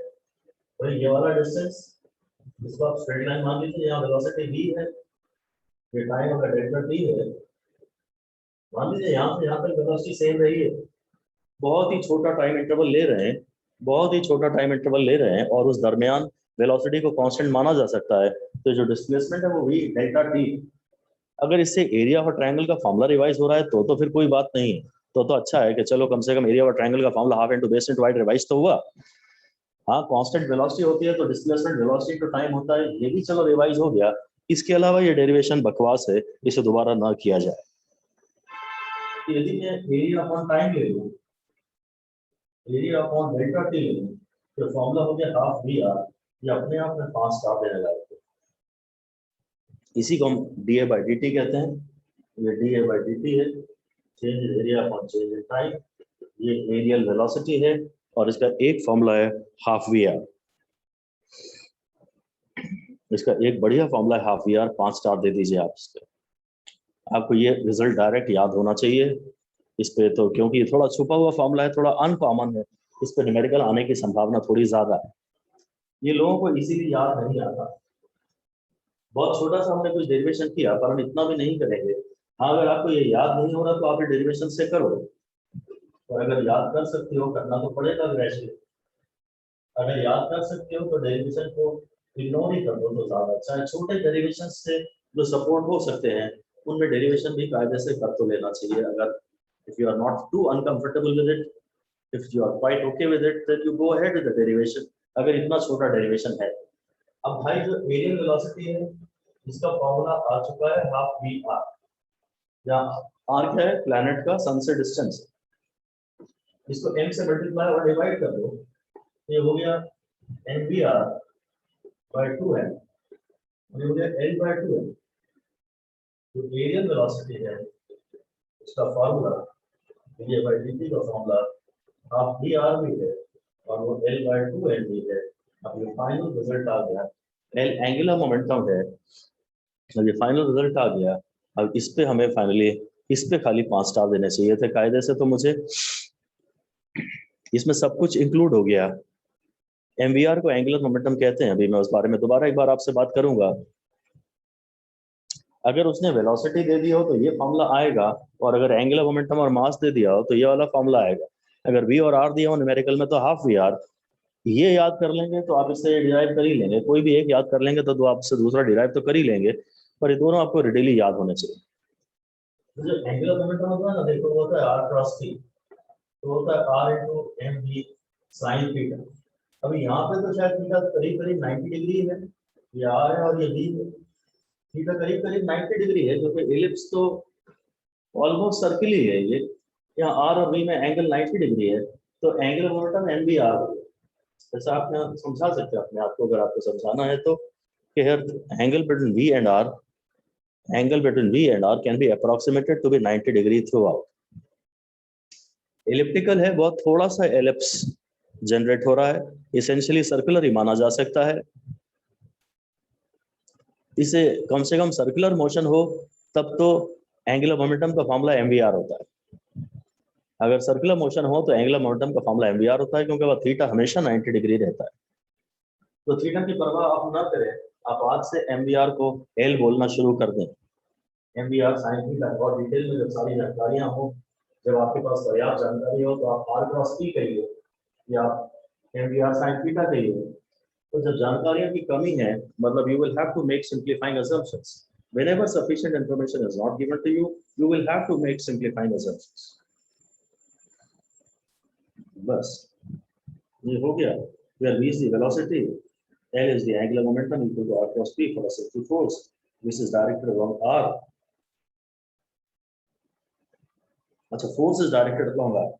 वही ये वाला डिस्टेंस, इसको आप स्ट्रेट लाइन मान लीजिए। यहाँ वेलोसिटी v है, ये टाइम अगर डेल्टा t है, मान लीजिए यहाँ से यहाँ तक वेलोसिटी सेम रही है। बहुत ही छोटा टाइम इंटरवल ले रहे हैं, बहुत ही छोटा टाइम इंटरवल ले रहे हैं और उस दरमियान वेलोसिटी को कांस्टेंट माना जा सकता है। तो जो डिस्प्लेसमेंट है वो v डेल्टा t। अगर इससे एरिया और ट्रायंगल का फॉर्मूला रिवाइज हो रहा है तो फिर कोई बात नहीं है, तो अच्छा है कि चलो कम से कम एरिया और ट्रायंगल का formula half into base into height revise तो हुआ। हाँ कांस्टेंट वेलोसिटी होती है तो डिस्प्लेसमेंट वेलोसिटी टू टाइम होता है, ये भी चलो रिवाइज हो गया। इसके अलावा ये डेरिवेशन बकवास है, इसे दोबारा ना किया जाए। यदि मैं एरिया अपॉन टाइम ले लूं, एरिया अपॉन डेल्टा टी ले लूं, तो फॉर्मूला हो गया हाफ वी आर। ये अपने आप में 5 स्टार देने लायक है। इसी को हम डीए बाई डी टी कहते हैं। ये डीए बाई डी टी है, change in area upon change in time. ये एरियल वेलोसिटी है और इसका एक फॉर्मूला है हाफ वी आर। इसका एक बढ़िया फॉर्मूला है हाफ वी आर, 5 स्टार दे दीजिए आप इसके। आपको ये रिजल्ट डायरेक्ट याद होना चाहिए इस पे, तो क्योंकि ये थोड़ा छुपा हुआ फॉर्मूला है, थोड़ा अनकॉमन है, इस पे न्यूमेरिकल आने की संभावना थोड़ी ज्यादा है। ये लोगों को इजीली याद नहीं आता। बहुत छोटा सा हमने कुछ डेरिवेशन किया पर हम इतना भी नहीं करेंगे। हाँ अगर आपको ये याद नहीं हो रहा तो आप ये डेरिवेशन से करो, और अगर याद कर सकते हो करना तो पड़ेगा ग्रेजुअली। अगर याद कर सकते हो तो डेरिवेशन को इग्नोर ही कर दो तो ज्यादा अच्छा है। छोटे डेरिवेशन से जो सपोर्ट हो सकते हैं उनमें डेरिवेशन भी कायदे से कर तो लेना चाहिए। अगर if you are not too uncomfortable with it, if you are quite okay with it, then you go ahead with the derivation, अगर इतना छोटा डेरिवेशन है। अब भाई जो एरियल वेलोसिटी है इसका फॉर्मूला आ चुका है हाफ वी आर, जहाँ आर क्या है, प्लैनेट का सन से डिस्टेंस। इसको m से मल्टीप्लाई और डिवाइड कर दो, ये हो गया N V R by 2m, ये हो गया l बाई 2m। जो एरियल वेलोसिटी है इसका फॉर्मूला ये बाई dt का फॉर्मूला हाफ वी आर भी है और वो l बाई 2m भी है। अब ये फाइनल रिजल्ट आ गया, l एंगुलर मोमेंटम है। अब ये फाइनल रिजल्ट आ गया। अब इस पे हमें फाइनली इस पे खाली 5 स्टार देने चाहिए थे कायदे से, तो मुझे इसमें सब कुछ इंक्लूड हो गया। एमवीआर को एंगुलर मोमेंटम कहते हैं, अभी मैं उस बारे में दोबारा एक बार आपसे बात करूंगा। अगर उसने वेलोसिटी दे दिया हो तो ये फॉर्मूला आएगा, और अगर एंगुलर मोमेंटम और मास दे दिया हो तो ये वाला फॉर्मूला आएगा। अगर v और r दिया हो न्यूमेरिकल में तो हाफ वी आर। ये याद कर लेंगे तो आप इससे डिराइव कर ही लेंगे, कोई भी एक याद कर लेंगे तो आपसे दूसरा डिराइव तो कर ही लेंगे, पर ये दोनों आपको रेडीली याद होने चाहिए। तो जो एंगुलर मोमेंटम होता है ना, देखो वो होता है r क्रॉस t, तो होता है r into mv sin theta. अभी यहाँ पे तो शायद थीटा करीब करीब 90 डिग्री है, ये r है और ये v है। थीटा करीब करीब 90 डिग्री है, क्योंकि एलिप्स तो ऑलमोस्ट सर्किल ही है ये। यहाँ आर और बी में एंगल 90 डिग्री है, तो angular momentum M B R है। जैसा आप यहाँ समझा सकते हैं अपने आप को, अगर आपको समझाना है तो, कि angle between V and R, angle between V and R can be approximated to be 90 degree throughout. Elliptical है, बहुत थोड़ा सा एलिप्स जनरेट हो रहा है, इसेंशियली सर्कुलर ही माना जा सकता है। इसे कम से कम सर्कुलर मोशन हो तब तो एंगुलर मोमेंटम का फॉर्मूला mvr होता है। अगर सर्कुलर मोशन हो तो एंगुलर मोमेंटम का फॉर्मूला mvr होता है, क्योंकि वह थीटा हमेशा 90 डिग्री रहता है। तो थीटा की परवाह आप ना करें, आप आज से mvr को L बोलना शुरू कर दें। mvr sin थीटा, और डिटेल में जब सारी जानकारियां हो, जब आपके पास पर्याप्त जानकारी हो, तो आप r क्रॉस t कहिए या mvr sin थीटा कहिए। तो जब जानकारियों की कमी है, मतलब you will have to make simplifying assumptions. Whenever sufficient information is not given to you, you will have to make simplifying assumptions. बस ये हो गया। Where v is the velocity, L is the angular momentum equal to r cross p for a central force. This is directed along r. अच्छा, force is directed along r.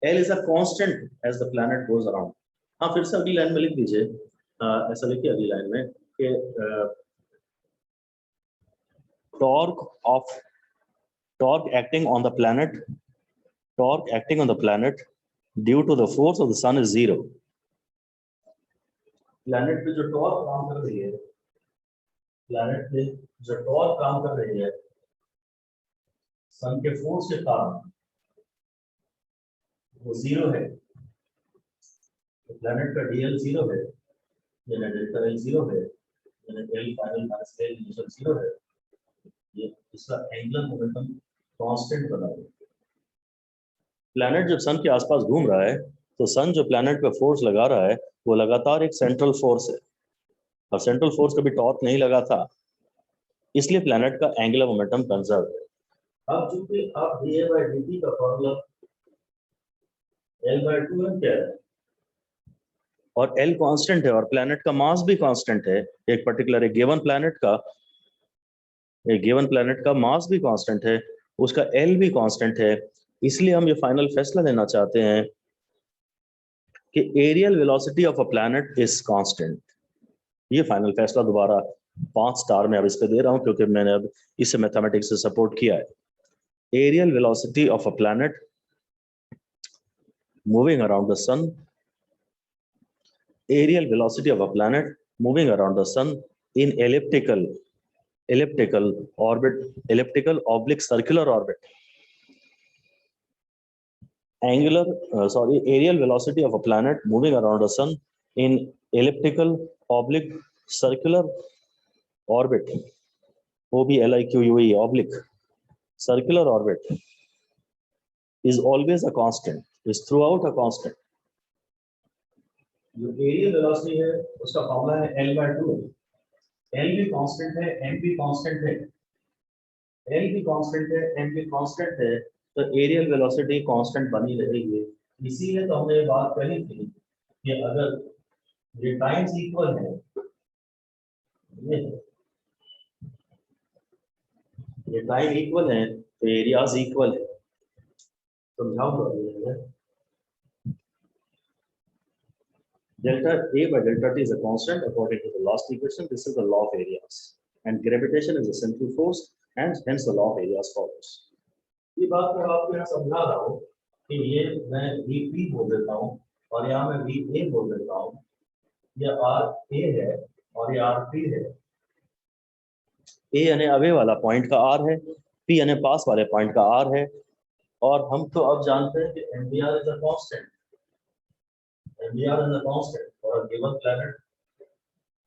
L is a constant as the planet goes around. हाँ, फिर से अगली line में लिख दीजिए, ऐसा लिखिए अगली लाइन में कि torque acting on the planet due to the force of the sun is 0. Planet पे जो टॉर्क काम कर रही है, सन के फोर्स के कारण वो 0 है। तो प्लैनेट का डीएल 0 है, यानी डेल्टा एल 0 है, यानी L final minus L initial 0 है। ये इसका एंगुलर मोमेंटम कांस्टेंट बना है। प्लैनेट जब सन के आसपास घूम रहा है, तो सन जो प्लैनेट पे फोर्स लगा रहा है, वो लगातार एक सेंट्रल फोर्स है, और सेंट्रल फोर्स कभी टॉर्क नहीं लगा था, इसलिए प्लैनेट का एंगुलर मोमेंटम कंजर्व है। अब चूंकि आप dA/dt का फॉर्मूला L/2m क्या है, और L कांस्टेंट है, और प्लैनेट का मास भी कांस्टेंट है। एक पर्टिकुलर एक गिवन प्लैनेट का मास भी कांस्टेंट है, उसका L भी कांस्टेंट है। इसलिए हम ये फाइनल फैसला लेना चाहते हैं कि aerial velocity of a planet is constant. ये फाइनल फैसला दोबारा 5 स्टार में अब इस पे दे रहा हूं, क्योंकि मैंने अब इसे मैथमेटिक्स से सपोर्ट किया है। Areal velocity of a planet moving around the sun, aerial velocity of a planet moving around the sun in elliptical oblique circular orbit. Aerial velocity of a planet moving around the sun in elliptical oblique circular orbit, OBLIQUE, oblique circular orbit, is always a constant, is throughout a constant. जो areal velocity है उसका formula है L/2। L भी constant है, m भी constant है, L भी constant है, m भी कांस्टेंट है, तो एरियल वेलोसिटी कांस्टेंट बनी रहेगी। इसीलिए तो हमने ये बात कही थी कि अगर ये टाइम्स इक्वल है, ये टाइम इक्वल है, तो एरियाज इक्वल है। समझाओ तो delta A by delta T is a constant according to the last equation. This is the law of areas, and gravitation is a central force, and hence the law of areas follows. ये बात मैं आपको यहाँ समझा रहा हूँ कि ये मैं VP बोल देता हूँ, और यहाँ मैं VA बोल देता हूँ। ये RA है और ये RP है। A यानी अवे वाला पॉइंट का R है, P यानी पास वाले पॉइंट का R है, और हम तो अब जानते हैं कि MVR is a constant. MVR is a constant for a given planet.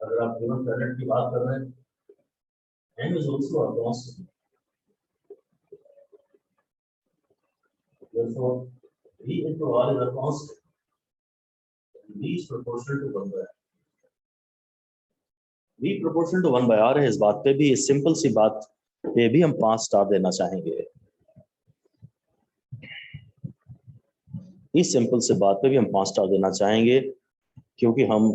अगर आप given planet की बात कर रहे हैं, M is also a constant. Therefore, V into R is a constant. V is proportional to 1 by R. V proportional to 1 by R है। इस बात पे भी, इस सिंपल सी बात पे भी हम 5 स्टार देना चाहेंगे। इस सिंपल से बात पे भी हम 5 स्टार देना चाहेंगे, क्योंकि हम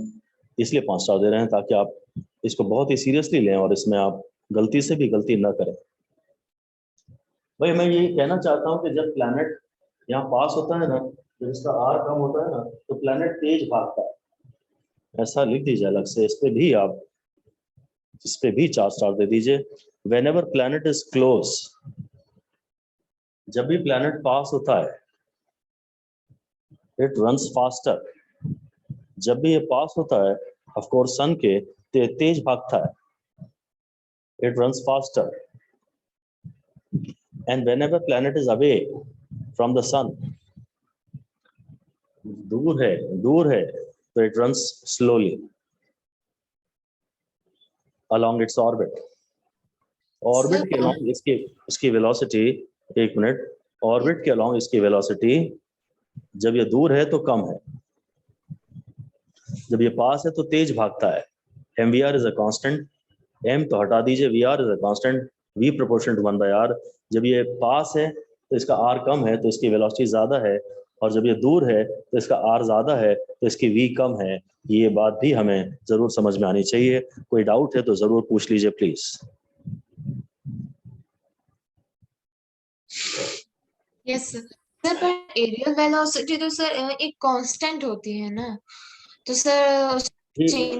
इसलिए 5 स्टार दे रहे हैं ताकि आप इसको बहुत ही सीरियसली लें और इसमें आप गलती से भी गलती ना करें। भाई मैं ये कहना चाहता हूँ कि जब प्लैनेट यहाँ पास होता है ना, जब इसका आर कम होता है ना, तो प्लैनेट तेज भागता है। ऐसा लिख दीजिए अलग से, इस पे भी आप इस पे भी 4 स्टार दे दीजिए। When ever planet is close, जब भी प्लैनेट पास होता है, इट रन्स फास्टर। जब भी ये पास होता है ऑफ कोर्स सन के, तो तेज भागता है, it runs faster. And whenever planet is away from the sun, दूर है तो it runs slowly along its orbit. Orbit के along इसकी वेलोसिटी, एक मिनट, ऑर्बिट के along इसकी वेलोसिटी जब ये दूर है तो कम है, जब ये पास है तो तेज भागता है। mvr is a constant, m तो हटा दीजिए, vr is a constant, v proportional to 1/r। जब ये पास है तो इसका r कम है तो इसकी वेलोसिटी ज्यादा है, और जब ये दूर है तो इसका r ज्यादा है तो इसकी v कम है। ये बात भी हमें जरूर समझ में आनी चाहिए। कोई डाउट है तो जरूर पूछ लीजिए प्लीज। Yes sir. पर एरियल वेलोसिटी तो सर एक कांस्टेंट होती है ना, तो सर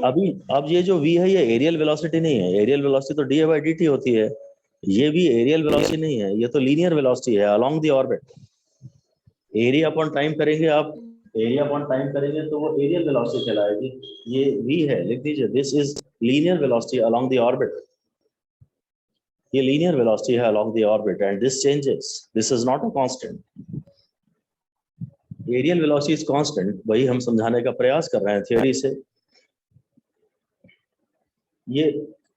अभी अब ये जो v है ये एरियल वेलोसिटी नहीं है। एरियल वेलोसिटी तो d/dt होती है, ये भी एरियल वेलोसिटी नहीं है, ये तो लीनियर वेलोसिटी है along the orbit. Area upon time करेंगे आप, एरिया अपॉन टाइम करेंगे तो वो एरियल वेलोसिटी कहलाएगी। ये v है, लिख दीजिए, this is linear velocity along the orbit. ये लीनियर वेलोसिटी है along the orbit and this changes, this is not a constant. Areal velocity is constant, वही हम समझाने का प्रयास कर रहे हैं थ्योरी से। ये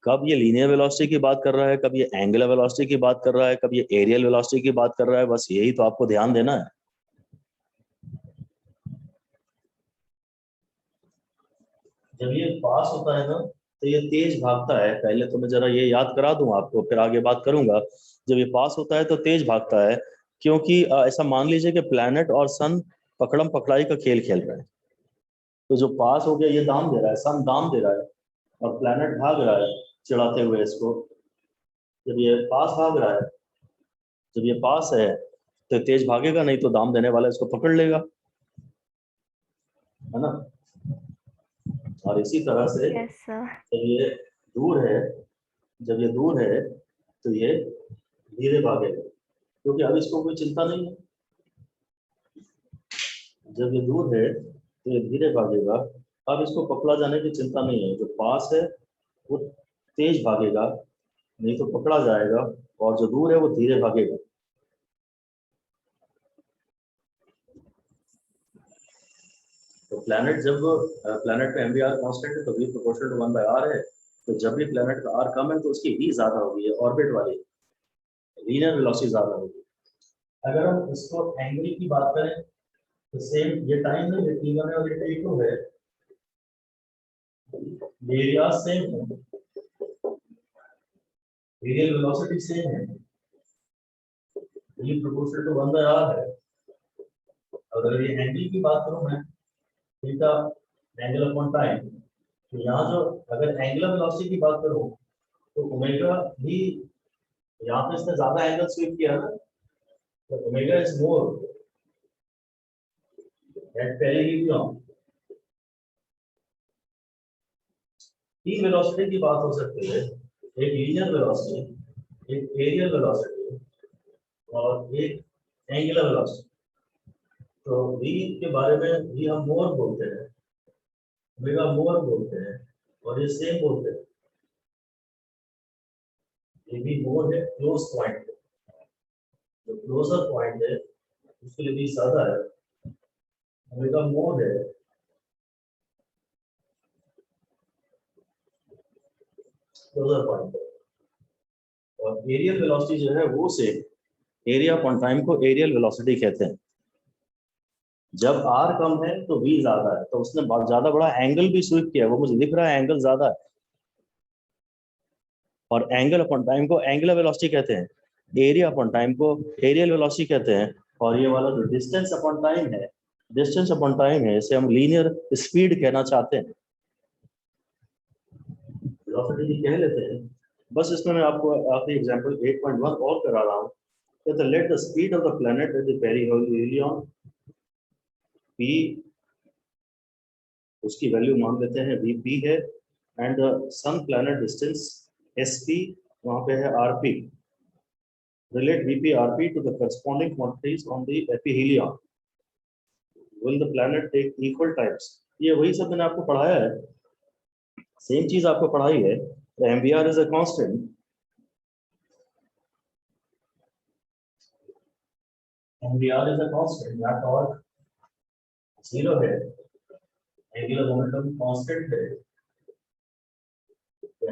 कब ये लीनियर वेलोसिटी की बात कर रहा है, कब ये एंगुलर वेलोसिटी की बात कर रहा है, कब ये एरियल वेलोसिटी की बात कर रहा है, बस यही तो आपको ध्यान देना है। जब ये पास होता है ना तो ये तेज भागता है। पहले तो मैं जरा ये याद करा दूं आपको, फिर आगे बात करूंगा। जब ये पास होता है तो तेज भागता है, क्योंकि ऐसा मान लीजिए कि प्लैनेट और सन पकड़म पकड़ाई का खेल खेल रहे हैं। तो जो पास हो गया ये दाम दे रहा है, सन दाम दे रहा है, और प्लैनेट भाग रहा है चिढ़ाते हुए इसको। जब ये पास भाग रहा है, जब ये पास है तो तेज भागेगा, नहीं तो दाम देने वाला इसको पकड़ लेगा, है ना। और इसी तरह से जब ये दूर है, जब ये दूर है तो ये धीरे भागेगा, क्योंकि अब इसको कोई चिंता नहीं है। जब ये दूर है तो ये धीरे भागेगा, अब इसको पकड़ा जाने की चिंता नहीं है। जो पास है वो तेज भागेगा, नहीं तो पकड़ा जाएगा, और जो दूर है वो धीरे भागेगा। तो प्लैनेट जब प्लैनेट पे mvr कांस्टेंट है तो v प्रोपोर्शनल टू 1/r है। तो जब भी प्लैनेट का r कम है तो उसकी v ज्यादा होगी, ऑर्बिट वाली लीनियर वेलोसिटी ज्यादा होगी। अगर हम इसको एंगल की बात करें तो सेम ये टाइम है, ये t1 है और ये t2 है, एरिया सेम है, एरियल वेलोसिटी सेम है, v प्रोपोर्शनल टू 1/r है। अगर ये एंगल की बात करूं मैं, थीटा एंगल अपॉन टाइम, तो यहाँ जो अगर एंगुलर वेलोसिटी की बात करूं तो ओमेगा भी, यहाँ पे इसने ज्यादा एंगल स्वीप किया ना, तो ओमेगा इज मोर एट पेरिहिलियम। तीन वेलोसिटी की बात हो सकती है, एक लीनियर वेलोसिटी, एक एरियल वेलोसिटी और एक एंगुलर वेलोसिटी। तो v के बारे में भी हम मोर बोलते हैं, ओमेगा मोर बोलते हैं, और ये सेम बोलते हैं। ये भी मोर है क्लोज पॉइंट, जो क्लोजर पॉइंट है उसके लिए भी ज्यादा है, ओमेगा मोर है। क्लोजर पॉइंट है। और एरियल वेलोसिटी जो है वो से एरिया अपॉन टाइम को एरियल वेलोसिटी कहते हैं। जब r कम है तो v ज्यादा है, तो उसने बहुत ज्यादा बड़ा एंगल भी स्वीप किया, वो मुझे दिख रहा है एंगल ज्यादा है। और एंगल अपॉन टाइम को एंगुलर वेलोसिटी कहते हैं, एरिया अपॉन टाइम को एरियल वेलोसिटी कहते हैं। और ये वाला जो डिस्टेंस अपॉन टाइम है, डिस्टेंस अपॉन टाइम है, इसे हम लीनियर स्पीड कहना चाहते हैं, वेलोसिटी कह लेते हैं। बस इसमें मैं आपको आखिरी एग्जांपल 8.1 और करा रहा हूँ that let the speed of the planet at the perihelion p, उसकी वैल्यू मान लेते हैं vp है, and sun planet distance sp, वहां पे है rp. Relate vp rp to the corresponding quantities on the aphelion. Will the planet take equal times? ये वही सब मैंने आपको पढ़ाया है, सेम चीज आपको पढ़ाई है. The MVR is a constant. MVR is a constant. यहाँ टॉर्क 0 है, एंगुलर मोमेंटम कांस्टेंट है,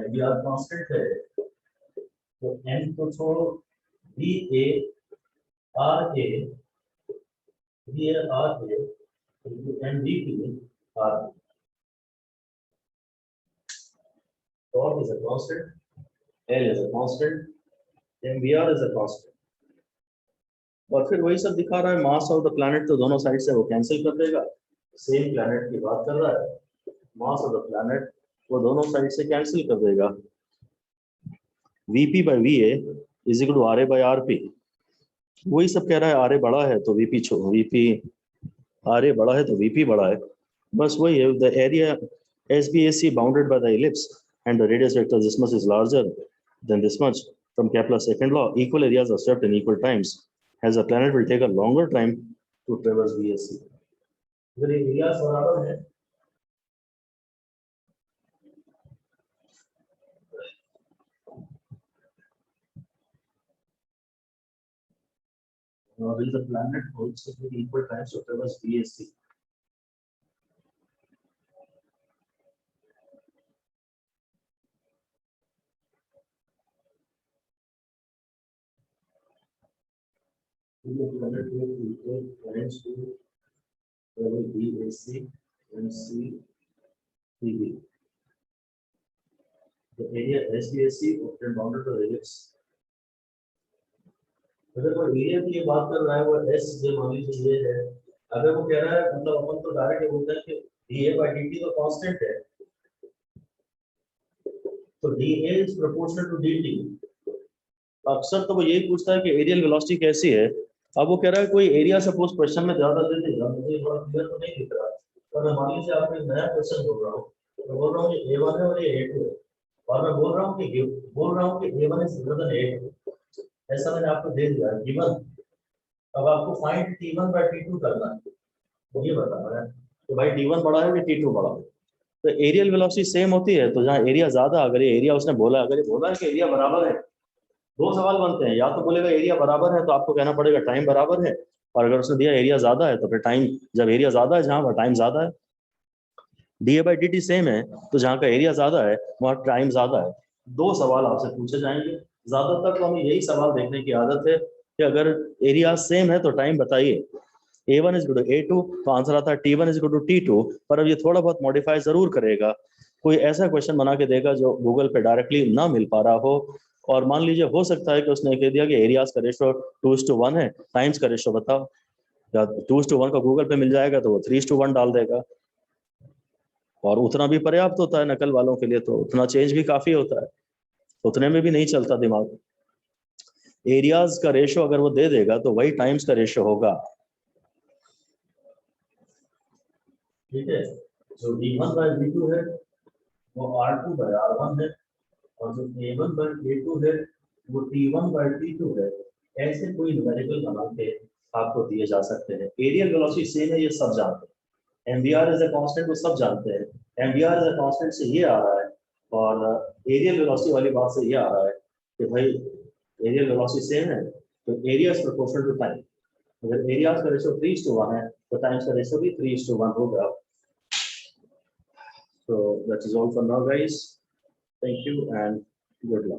MVR कांस्टेंट है, तो n को छोड़ो, VA RA and VP RP. Torque is a constant, L is a constant, MVR is a constant. और फिर वही सब दिखा रहा है, मास ऑफ द प्लैनेट तो दोनों साइड से वो कैंसिल कर देगा. सेम प्लैनेट की बात कर रहा है, मास ऑफ द प्लैनेट वो दोनों साइड से कैंसिल कर देगा. VP by VA is equal to RA by RP. वही सब कह रहा है, RA बड़ा है तो VP RA बड़ा है तो VP बड़ा है. बस वही है, the area SBAC bounded by the ellipse and the radius vector this much is larger than this much. From Kepler's second law, equal areas are swept in equal times, as the planet will take a longer time to traverse BAC. अगर ये areas बराबर है, will the planet also take equal times to traverse BAC? The planet will equal times to traverse BAC and CPB. The area SBAC often bounded by the ellipse. अगर वो area की बात कर रहा है, वो एस जो मान लीजिए ये है, अगर वो कह रहा है, मतलब अपन तो डायरेक्ट बोलते हैं कि dA by dt तो कांस्टेंट है, तो dA is proportional to dt. अक्सर तो वो यही पूछता है कि एरियल वेलोसिटी कैसी है. अब वो कह रहा है कोई एरिया सपोज क्वेश्चन में ज्यादा दे देगा, मुझे थोड़ा क्लियर तो नहीं दिख रहा, पर मान लीजिए आपको एक नया क्वेश्चन बोल रहा हूँ, तो बोल रहा हूँ ये A1 है और ये A2 है, और मैं बोल रहा हूँ कि A1 is greater than A2. ऐसा मैंने आपको दे दिया गिवन. अब आपको फाइंड T1 by T2 करना है, तो ये बताना है तो भाई T1 बड़ा है कि T2 बड़ा है. तो एरियल वेलोसिटी सेम होती है, तो जहाँ एरिया ज्यादा, अगर ये एरिया उसने बोला, अगर ये बोला है कि एरिया बराबर है, दो सवाल बनते हैं, या तो बोलेगा एरिया बराबर है तो आपको कहना पड़ेगा टाइम बराबर है, और अगर उसने दिया एरिया ज्यादा है तो फिर टाइम, जब एरिया ज्यादा है जहाँ पर टाइम ज्यादा है. dA by dt सेम है, तो जहाँ का एरिया ज्यादा है वहाँ टाइम ज्यादा है. दो सवाल आपसे पूछे जाएंगे. ज्यादातर तो हमें यही सवाल देखने की आदत है कि अगर एरिया सेम है तो टाइम बताइए. A1 is equal to A2, तो आंसर आता है T1 is equal to T2. पर अब ये थोड़ा बहुत मॉडिफाई जरूर करेगा, कोई ऐसा क्वेश्चन बना के देगा जो गूगल पे डायरेक्टली ना मिल पा रहा हो, और मान लीजिए हो सकता है कि उसने कह दिया कि एरियाज का रेशो 2:1 है, टाइम्स का रेशो बताओ, या 2:1 का गूगल पे मिल जाएगा तो वो 3:1 डाल देगा, और उतना भी पर्याप्त होता है नकल वालों के लिए, तो उतना चेंज भी काफी होता है, उतने में भी नहीं चलता दिमाग. एरियाज का रेशो अगर वो दे देगा तो वही टाइम्स का रेशो होगा. ठीक है, जो D1 by D2 है वो R2 by R1 है, और जो A1 by A2 है वो T1 by T2 है. ऐसे कोई न्यूमेरिकल बना के आपको दिए जा सकते हैं. एरियल वेलोसिटी सेम है, ये सब जानते हैं. MVR इज अ कांस्टेंट, वो सब जानते हैं. MVR इज अ कांस्टेंट से ये आ रहा है, और एरियल वेलोसिटी वाली बात से ये आ रहा है कि भाई एरियल वेलोसिटी सेम है तो area is proportional to time. अगर एरियाज का रेशियो 3:1 है तो टाइम्स का रेशियो भी 3:1 होगा. So that is all for now, guys. Thank you and good luck.